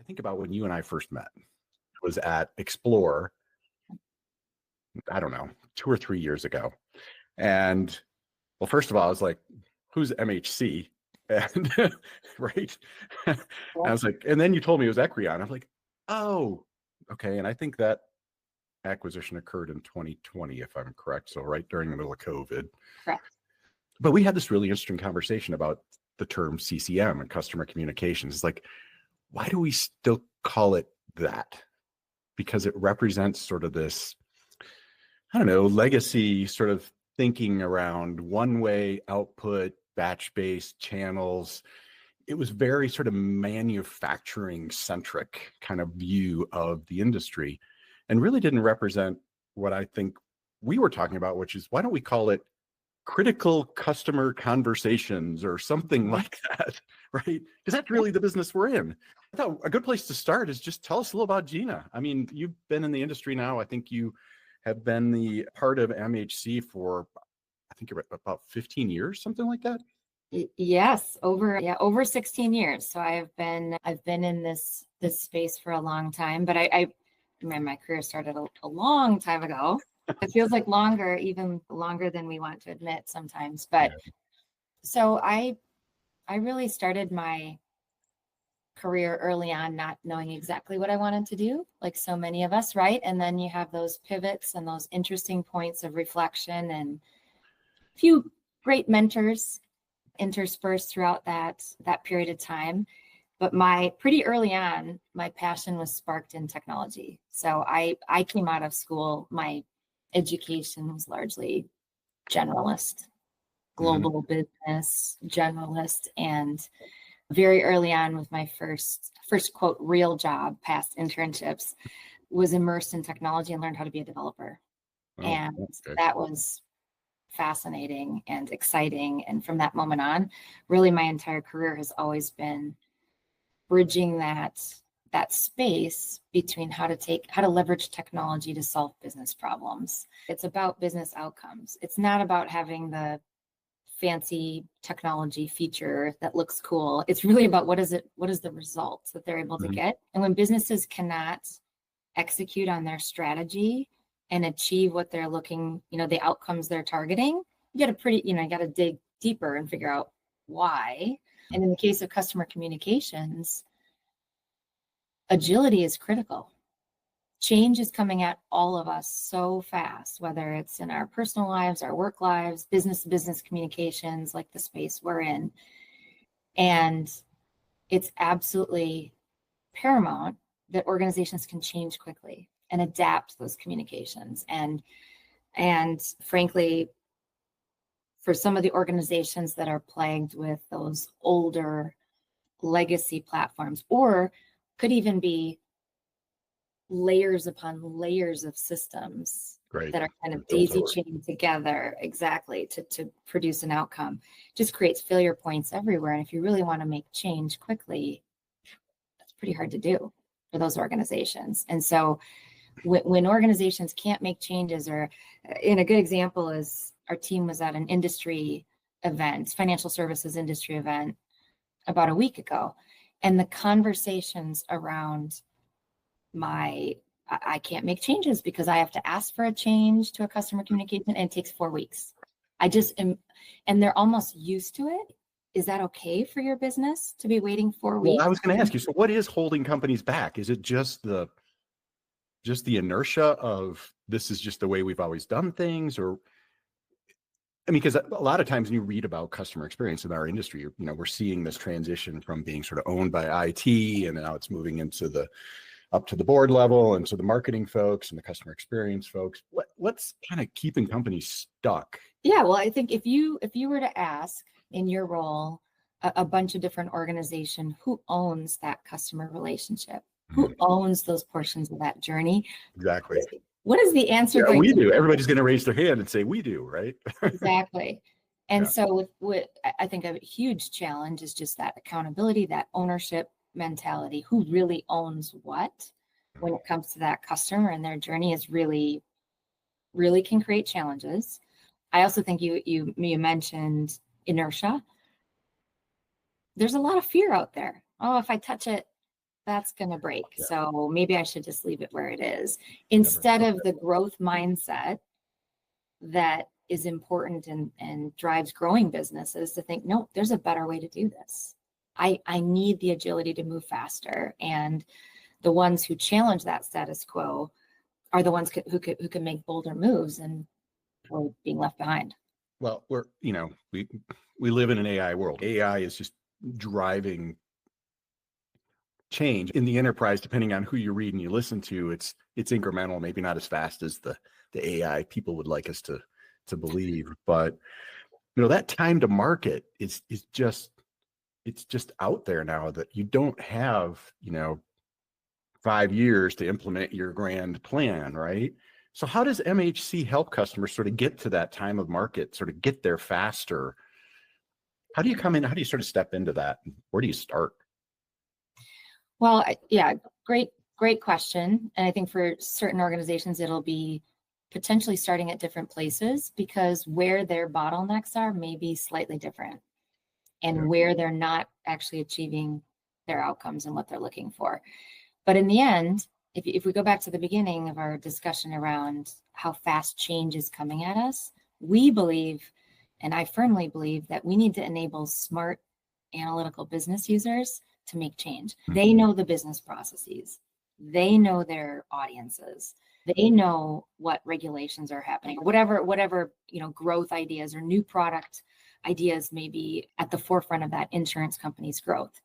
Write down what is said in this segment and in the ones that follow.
think about when you and I first met. It was at Explore, I don't know, 2 or 3 years ago. And well, first of all, I was like, who's MHC? And right. And I was like, and then you told me it was Ecrion. I'm like, oh, okay. And I think that acquisition occurred in 2020, if I'm correct. So right during the middle of COVID. Correct. But we had this really interesting conversation about the term CCM and customer communications. It's like, why do we still call it that? Because it represents sort of this, I don't know, legacy sort of thinking around one-way output, batch-based channels. It was very sort of manufacturing-centric kind of view of the industry and really didn't represent what I think we were talking about, which is why don't we call it critical customer conversations or something like that, right? Because that's really the business we're in. I thought a good place to start is just tell us a little about Gina. I mean, you've been in the industry now. I think you have been the part of MHC for, I think you're about 15 years, something like that. Yes, over 16 years. So I've been in this space for a long time, but I mean, my career started a long time ago. It feels like even longer than we want to admit sometimes. But so I really started my career early on, not knowing exactly what I wanted to do, like so many of us, right? And then you have those pivots and those interesting points of reflection and a few great mentors interspersed throughout that period of time. But pretty early on, my passion was sparked in technology. So I came out of school, my education was largely generalist, global business generalist, and very early on with my first quote real job, past internships, was immersed in technology and learned how to be a developer. That was fascinating and exciting. And from that moment on, really my entire career has always been bridging that space between how to leverage technology to solve business problems. It's about business outcomes. It's not about having the fancy technology feature that looks cool. It's really about what is the results that they're able to get. And when businesses cannot execute on their strategy and achieve what they're looking, the outcomes they're targeting, you got to dig deeper and figure out why. And in the case of customer communications, agility is critical. Change is coming at all of us so fast, whether it's in our personal lives, our work lives, business-to-business communications, like the space we're in. And it's absolutely paramount that organizations can change quickly and adapt those communications. And frankly, for some of the organizations that are plagued with those older legacy platforms, or could even be layers upon layers of systems that are kind of daisy chained together exactly to produce an outcome, just creates failure points everywhere. And if you really want to make change quickly, that's pretty hard to do for those organizations. And so when organizations can't make changes, or in a good example is our team was at an industry event, financial services industry event about a week ago. And the conversations around I can't make changes because I have to ask for a change to a customer communication and it takes 4 weeks. And they're almost used to it. Is that okay for your business to be waiting 4 weeks? Well, I was going to ask you, so what is holding companies back? Is it just the inertia of this is just the way we've always done things? Or, I mean, because a lot of times when you read about customer experience in our industry, we're seeing this transition from being sort of owned by IT, and now it's moving into up to the board level, and so the marketing folks and the customer experience folks. What's kind of keeping companies stuck? Yeah, well, I think if you were to ask in your role a bunch of different organizations who owns that customer relationship, who owns those portions of that journey, exactly. What is the answer? Yeah, we do. Everybody's going to raise their hand and say we do, right? Exactly. And so with I think a huge challenge is just that accountability, that ownership mentality. Who really owns what when it comes to that customer and their journey is really can create challenges. I also think you mentioned inertia. There's a lot of fear out there. Oh, if I touch it, that's going to break. Yeah. So maybe I should just leave it where it is instead of the growth mindset that is important and drives growing businesses to think, no, there's a better way to do this. I need the agility to move faster. And the ones who challenge that status quo are the ones who can make bolder moves and we're being left behind. Well, we live in an AI world. AI is just driving change in the enterprise. Depending on who you read and you listen to, it's incremental, maybe not as fast as the AI people would like us to believe. But that time to market is just, it's just out there now that you don't have 5 years to implement your grand plan, right? So how does MHC help customers sort of get to that time of market, sort of get there faster? How do you come in? How do you sort of step into that? Where do you start? Well, yeah, great question. And I think for certain organizations, it'll be potentially starting at different places because where their bottlenecks are may be slightly different and where they're not actually achieving their outcomes and what they're looking for. But in the end, if we go back to the beginning of our discussion around how fast change is coming at us, we believe, and I firmly believe, that we need to enable smart analytical business users to make change. They know the business processes. They know their audiences. They know what regulations are happening, whatever growth ideas or new product ideas may be at the forefront of that insurance company's growth.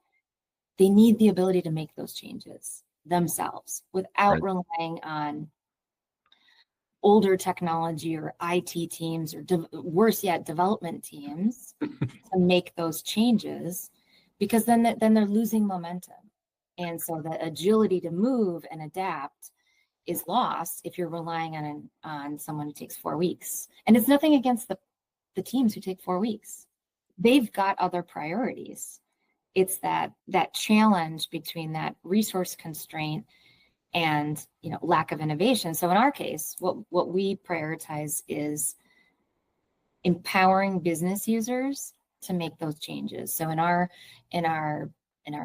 They need the ability to make those changes themselves without relying on older technology or IT teams or worse yet, development teams to make those changes, because then they're losing momentum. And so the agility to move and adapt is lost if you're relying on someone who takes 4 weeks. And it's nothing against the teams who take 4 weeks. They've got other priorities. It's that challenge between that resource constraint and lack of innovation. So in our case, what we prioritize is empowering business users to make those changes. So in our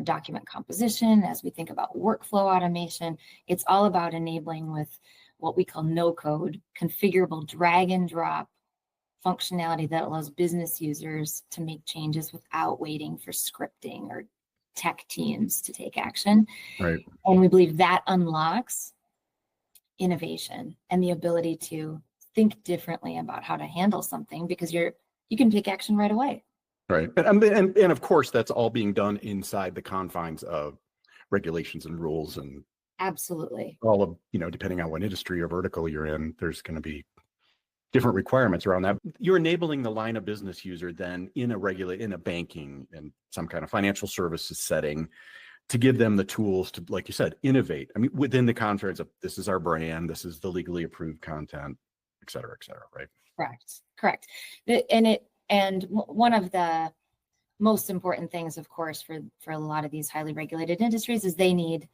document composition, as we think about workflow automation, it's all about enabling with what we call no code, configurable drag and drop functionality that allows business users to make changes without waiting for scripting or tech teams to take action. Right. And we believe that unlocks innovation and the ability to think differently about how to handle something, because you can take action right away. Right. And of course, that's all being done inside the confines of regulations and rules. And absolutely all of, depending on what industry or vertical you're in, there's going to be different requirements around that. You're enabling the line of business user then in a banking and some kind of financial services setting to give them the tools to, like you said, innovate. I mean, within the confines of this is our brand, this is the legally approved content, et cetera, right? Correct. And one of the most important things, of course, for a lot of these highly regulated industries is they need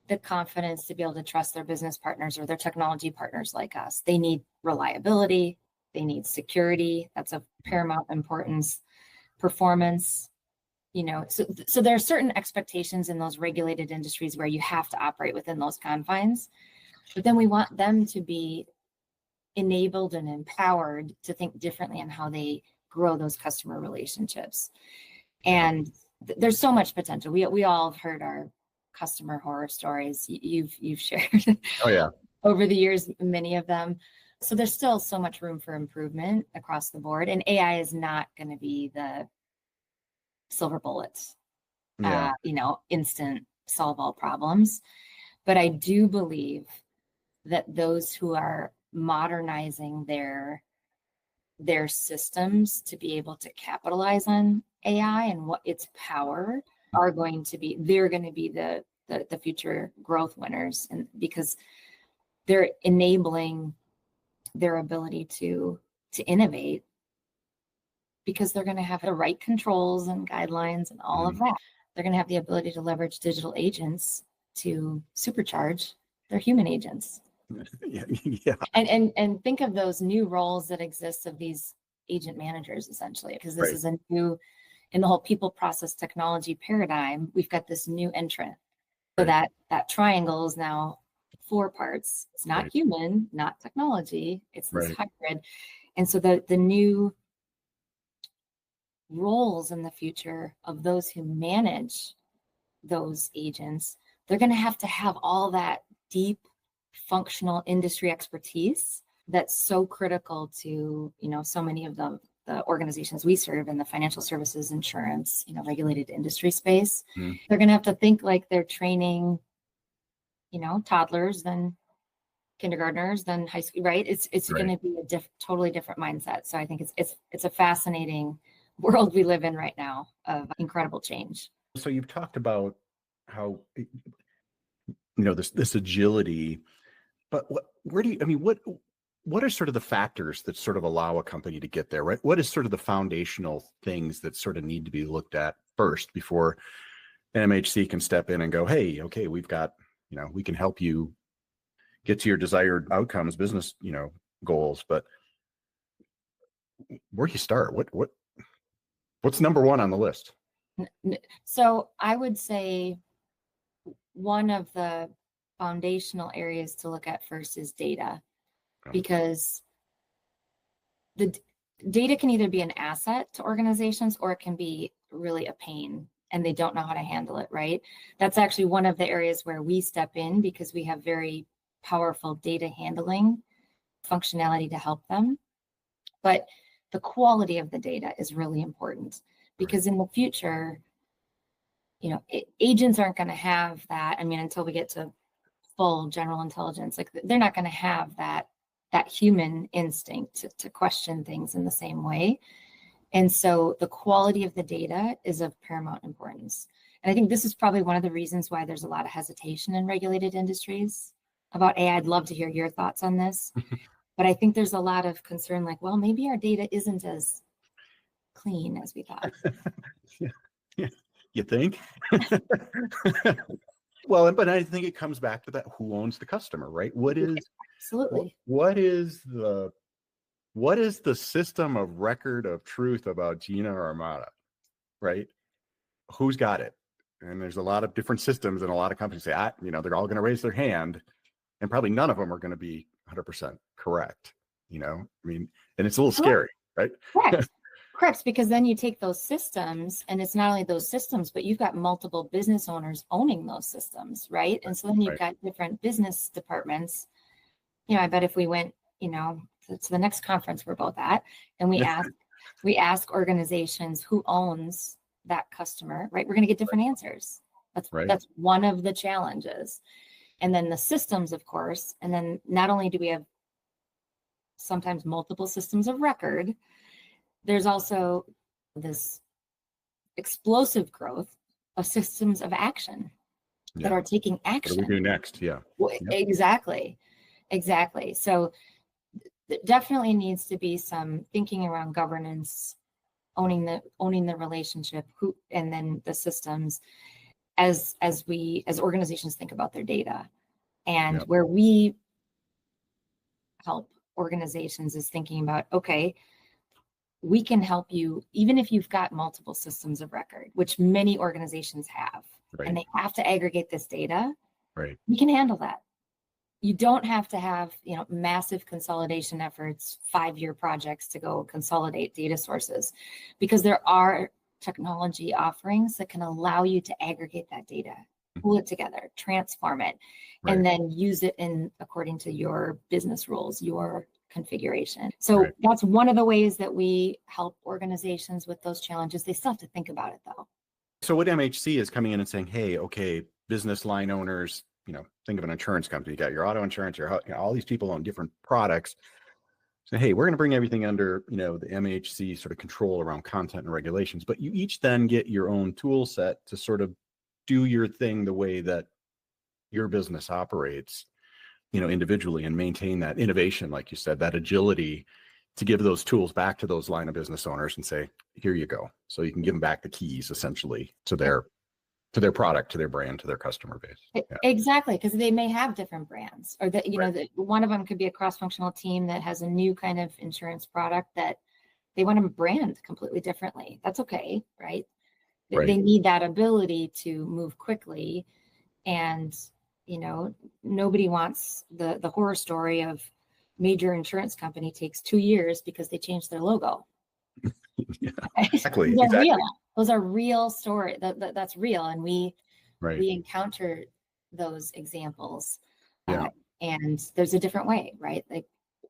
the confidence to be able to trust their business partners or their technology partners like us. They need reliability. They need security. That's of paramount importance. Performance. So there are certain expectations in those regulated industries where you have to operate within those confines. But then we want them to be enabled and empowered to think differently on how they grow those customer relationships. And there's so much potential. We all have heard our customer horror stories you've shared over the years, many of them. So there's still so much room for improvement across the board, and AI is not going to be the silver bullet, instant solve all problems. But I do believe that those who are modernizing their systems to be able to capitalize on AI and what its power they're going to be the future growth winners, and because they're enabling their ability to innovate, because they're going to have the right controls and guidelines and all of that. They're going to have the ability to leverage digital agents to supercharge their human agents. Yeah. And think of those new roles that exist of these agent managers, essentially, because this is a new, in the whole people process technology paradigm, we've got this new entrant So Right. that triangle is now 4 parts. It's not Right. human, not technology. It's this Right. hybrid. And so the new roles in the future of those who manage those agents, they're going to have all that deep functional industry expertise that's so critical to, so many of the organizations we serve in the financial services, insurance, regulated industry space. Mhm. They're going to have to think like they're training, toddlers, then kindergartners, then high school, right? It's Right. going to be a totally different mindset. So I think it's a fascinating world we live in right now of incredible change. So you've talked about how, this agility, but what are sort of the factors that sort of allow a company to get there, right? What is sort of the foundational things that sort of need to be looked at first before MHC can step in and go, hey, okay, we've got, we can help you get to your desired outcomes, business, goals, but where do you start? What's number one on the list? So I would say one of the foundational areas to look at first is data, because the data can either be an asset to organizations or it can be really a pain and they don't know how to handle it, right? That's actually one of the areas where we step in because we have very powerful data handling functionality to help them. But the quality of the data is really important, because in the future, agents aren't going to have that. I mean, until we get to full general intelligence, like they're not going to have that human instinct to question things in the same way. And so the quality of the data is of paramount importance. And I think this is probably one of the reasons why there's a lot of hesitation in regulated industries about AI. I'd love to hear your thoughts on this. But I think there's a lot of concern, like, well, maybe our data isn't as clean as we thought. Yeah. You think? Well, but I think it comes back to that: who owns the customer, right? Absolutely. What is the system of record of truth about Gina or Armada, right? Who's got it? And there's a lot of different systems, and a lot of companies say, they're all going to raise their hand, and probably none of them are going to be 100% correct. I mean, and it's a little scary, right? Correct, because then you take those systems, and it's not only those systems, but you've got multiple business owners owning those systems, right? And so then you've got different business departments. I bet if we went, to the next conference we're both at, and we ask organizations who owns that customer, right? We're going to get different answers. That's one of the challenges. And then the systems, of course, and then not only do we have sometimes multiple systems of record, there's also this explosive growth of systems of action that are taking action. What do we do next? Yeah. Exactly. So there definitely needs to be some thinking around governance, owning the relationship, and then the systems as organizations think about their data. And where we help organizations is thinking about, okay, we can help you even if you've got multiple systems of record, which many organizations have, and they have to aggregate this data. Right. We can handle that. You don't have to have, massive consolidation efforts, 5-year projects to go consolidate data sources, because there are technology offerings that can allow you to aggregate that data, pull it together, transform it, and then use it according to your business rules, your configuration. So that's one of the ways that we help organizations with those challenges. They still have to think about it, though. So what MHC is coming in and saying, hey, okay, business line owners, think of an insurance company. You got your auto insurance, all these people own different products. So, hey, we're going to bring everything under, the MHC sort of control around content and regulations, but you each then get your own tool set to sort of do your thing the way that your business operates, individually, and maintain that innovation, like you said, that agility, to give those tools back to those line of business owners and say, here you go. So you can give them back the keys essentially to their product, to their brand, to their customer base. Exactly, because they may have different brands, or that one of them could be a cross-functional team that has a new kind of insurance product that they want to brand completely differently. That's okay, right? They need that ability to move quickly And, nobody wants the horror story of major insurance company takes 2 years because they changed their logo. Yeah, Right? exactly. Those are Exactly. real. Those are real story. That's real. And we Right. encounter those examples. Yeah. And there's a different way, right? Like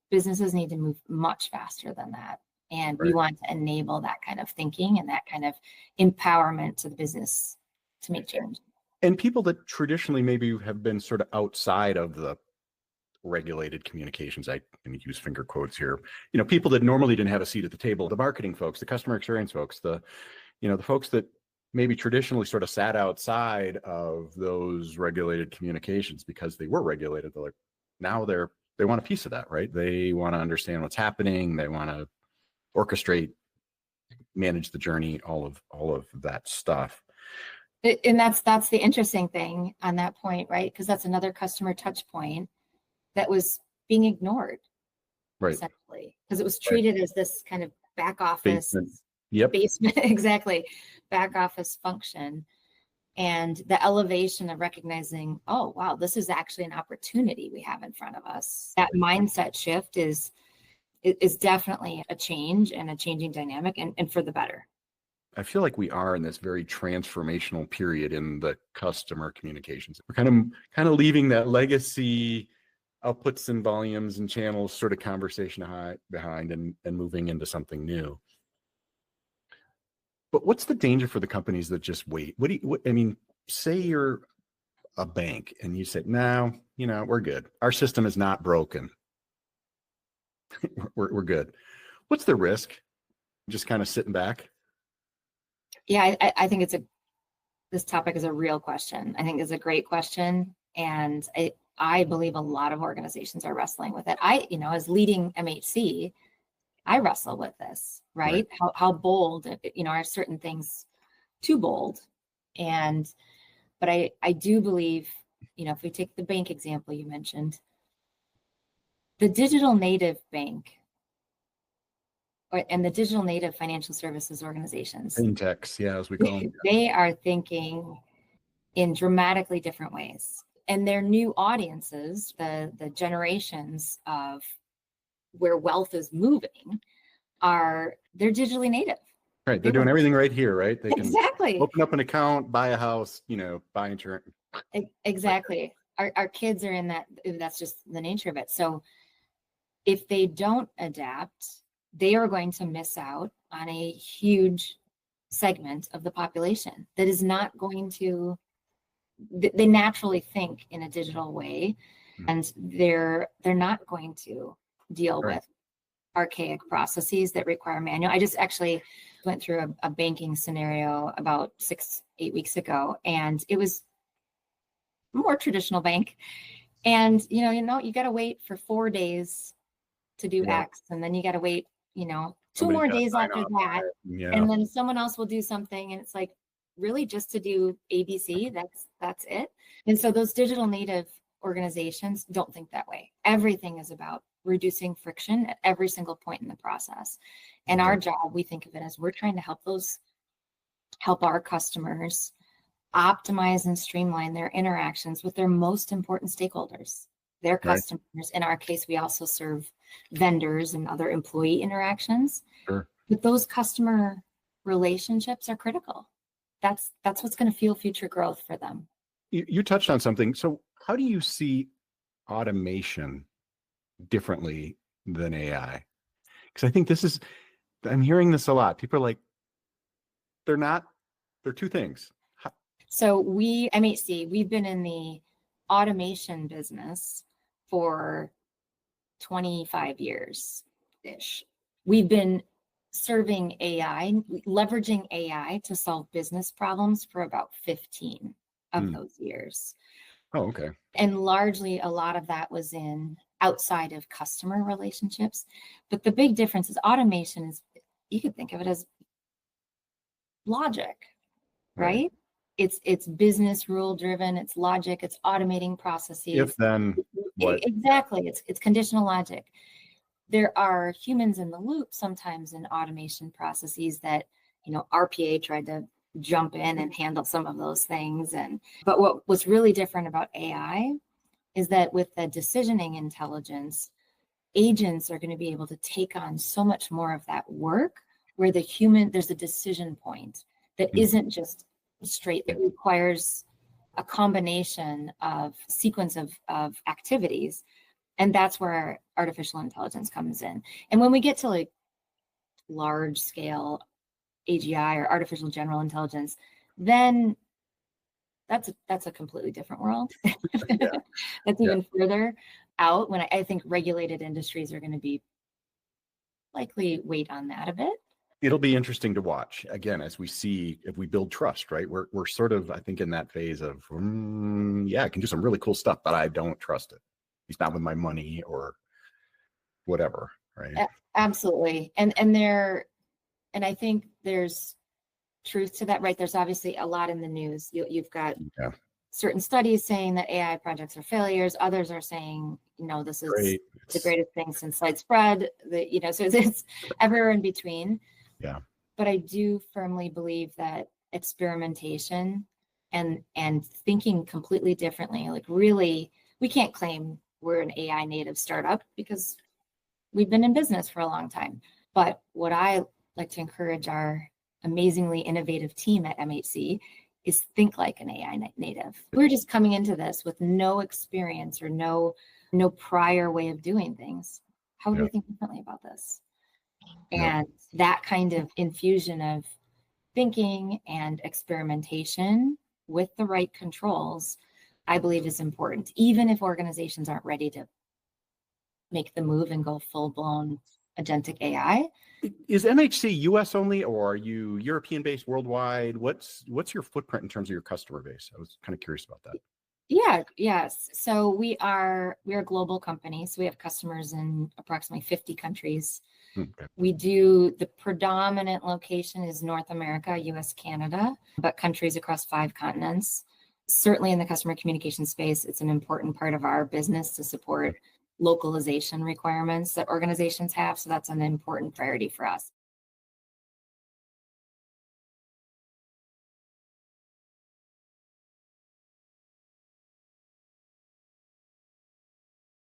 businesses need to move much faster than that. And we Right. want to enable that kind of thinking and that kind of empowerment to the business to make change. And people that traditionally maybe have been sort of outside of the regulated communications, I can use finger quotes here, people that normally didn't have a seat at the table, the marketing folks, the customer experience folks, the folks that maybe traditionally sort of sat outside of those regulated communications because they were regulated. They're like, now they want a piece of that, right? They want to understand what's happening. They want to orchestrate, manage the journey, all of that stuff. And that's the interesting thing on that point, right? Because that's another customer touch point that was being ignored, Right. essentially, because it was treated as this kind of back office Basement. Yep. basement, exactly, back office function. And the elevation of recognizing, oh, wow, this is actually an opportunity we have in front of us. That mindset shift is definitely a change and a changing dynamic, and for the better. I feel like we are in this very transformational period in the customer communications. We're kind of leaving that legacy outputs and volumes and channels sort of conversation behind and moving into something new. But what's the danger for the companies that just wait? Say you're a bank and you say, no, we're good. Our system is not broken. we're good. What's the risk? Just kind of sitting back? Yeah, I think this topic is a real question. I think it's a great question. And I believe a lot of organizations are wrestling with it. As leading MHC, I wrestle with this, right? How bold, are certain things too bold? But I do believe, if we take the bank example you mentioned, the digital native bank and the digital native financial services organizations, Fintechs, yeah, as we call them. They are thinking in dramatically different ways. And their new audiences, the generations of where wealth is moving, they're digitally native. Right. They're doing everything right here, right? They can exactly open up an account, buy a house, buy insurance. Exactly. Our kids are in that. That's just the nature of it. So if they don't adapt, they are going to miss out on a huge segment of the population that is not going to, they naturally think in a digital way, and they're not going to deal with archaic processes that require manual. I just actually went through a banking scenario about 6-8 weeks ago, and it was a more traditional bank. And you got to wait for 4 days to do X, and then you got to wait, 2 more days after that, and then someone else will do something, and it's like, really, just to do ABC, that's it. And so those digital native organizations don't think that way. Everything is about reducing friction at every single point in the process. And our job, we think of it as we're trying to help our customers optimize and streamline their interactions with their most important stakeholders, their customers. In our case, we also serve vendors and other employee interactions. Sure. But those customer relationships are critical. That's what's going to fuel future growth for them. You touched on something. So how do you see automation differently than AI? Because I think I'm hearing this a lot. People are like, they're two things. So MHC, we've been in the automation business for 25 years-ish. We've been serving AI, leveraging AI to solve business problems for about 15 of those years. Oh, okay. And largely a lot of that was outside of customer relationships. But the big difference is automation you could think of it as logic, right? It's business rule driven, it's logic, it's automating processes. If then what? Exactly. It's conditional logic. There are humans in the loop sometimes in automation processes that, RPA tried to jump in and handle some of those things. But what's really different about AI is that with the decisioning intelligence, agents are going to be able to take on so much more of that work where there's a decision point that isn't just straight. It requires a combination of sequence of activities. And that's where artificial intelligence comes in. And when we get to like large scale AGI or artificial general intelligence, then that's a completely different world. That's even further out, when I think regulated industries are going to be likely wait on that a bit. It'll be interesting to watch again as we see if we build trust, right? We're sort of, I think, in that phase of I can do some really cool stuff, but I don't trust it. He's not with my money or whatever, right? Absolutely. And I think there's truth to that, right? There's obviously a lot in the news. You've got certain studies saying that AI projects are failures. Others are saying, this is the greatest thing since sliced bread. So it's everywhere in between. Yeah. But I do firmly believe that experimentation and thinking completely differently, like really, we can't claim we're an AI native startup because we've been in business for a long time. But what I like to encourage our amazingly innovative team at MHC is think like an AI native. We're just coming into this with no experience or no prior way of doing things. How do we think differently about this? And that kind of infusion of thinking and experimentation with the right controls, I believe, is important, even if organizations aren't ready to make the move and go full-blown agentic AI. Is MHC US only, or are you European-based, worldwide? What's your footprint in terms of your customer base? I was kind of curious about that. Yes. So we're a global company. So we have customers in approximately 50 countries. Okay. The predominant location is North America, US, Canada, but countries across 5 continents. Certainly in the customer communication space, it's an important part of our business to support localization requirements that organizations have. So that's an important priority for us.